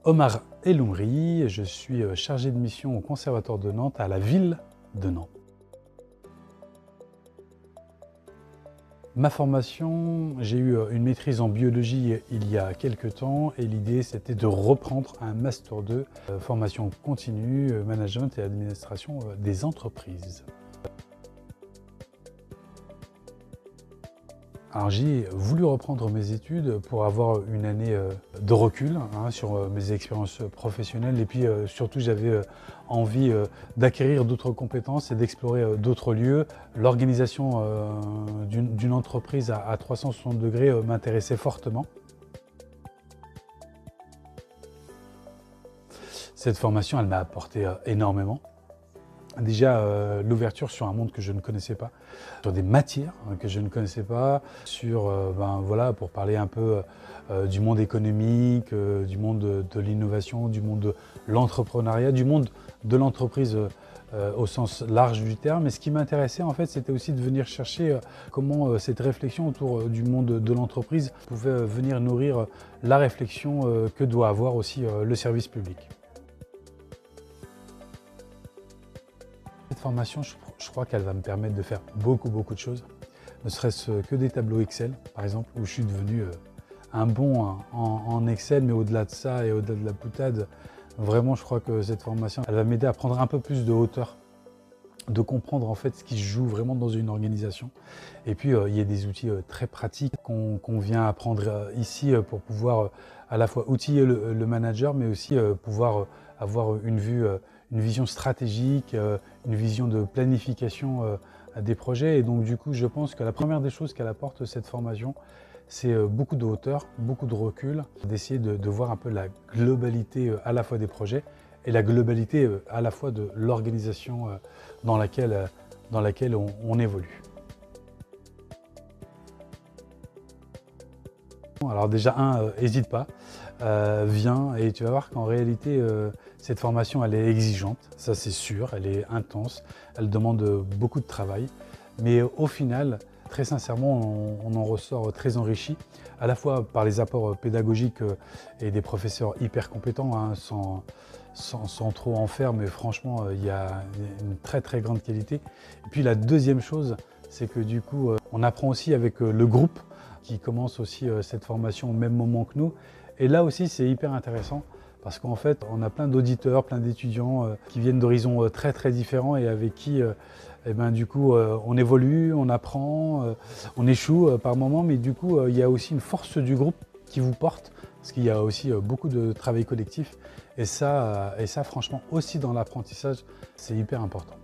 Omar Eloumri, je suis chargé de mission au Conservatoire de Nantes à la ville de Nantes. Ma formation, j'ai eu une maîtrise en biologie il y a quelques temps et l'idée c'était de reprendre un Master 2, formation continue, management et administration des entreprises. Alors j'ai voulu reprendre mes études pour avoir une année de recul sur mes expériences professionnelles et puis surtout j'avais envie d'acquérir d'autres compétences et d'explorer d'autres lieux. L'organisation d'une entreprise à 360 degrés m'intéressait fortement. Cette formation, elle m'a apporté énormément. Déjà, l'ouverture sur un monde que je ne connaissais pas, sur des matières que je ne connaissais pas, sur, voilà, pour parler un peu du monde économique, du monde de l'innovation, du monde de l'entrepreneuriat, du monde de l'entreprise au sens large du terme. Et ce qui m'intéressait, en fait, c'était aussi de venir chercher comment cette réflexion autour du monde de l'entreprise pouvait venir nourrir la réflexion que doit avoir aussi le service public. Cette formation, je crois qu'elle va me permettre de faire beaucoup de choses, ne serait-ce que des tableaux Excel, par exemple, où je suis devenu un bon en Excel, mais au-delà de ça et au-delà de la boutade, vraiment, je crois que cette formation, elle va m'aider à prendre un peu plus de hauteur, de comprendre en fait ce qui se joue vraiment dans une organisation. Et puis, il y a des outils très pratiques qu'on vient apprendre ici pour pouvoir à la fois outiller le manager, mais aussi pouvoir avoir une vision stratégique, une vision de planification des projets. Et donc du coup, je pense que la première des choses qu'elle apporte cette formation, c'est beaucoup de hauteur, beaucoup de recul, d'essayer de voir un peu la globalité à la fois des projets et la globalité à la fois de l'organisation dans laquelle on évolue. Alors déjà, n'hésite pas, viens et tu vas voir qu'en réalité, cette formation, elle est exigeante, ça c'est sûr, elle est intense, elle demande beaucoup de travail. Mais au final, très sincèrement, on en ressort très enrichi, à la fois par les apports pédagogiques et des professeurs hyper compétents, sans trop en faire, mais franchement, il y a une très grande qualité. Et puis la deuxième chose, c'est que du coup, on apprend aussi avec le groupe qui commence aussi cette formation au même moment que nous. Et là aussi, c'est hyper intéressant parce qu'en fait, on a plein d'auditeurs, plein d'étudiants qui viennent d'horizons très différents et avec qui, du coup, on évolue, on apprend, on échoue par moments, mais du coup, il y a aussi une force du groupe qui vous porte parce qu'il y a aussi beaucoup de travail collectif et ça, franchement, aussi dans l'apprentissage, c'est hyper important.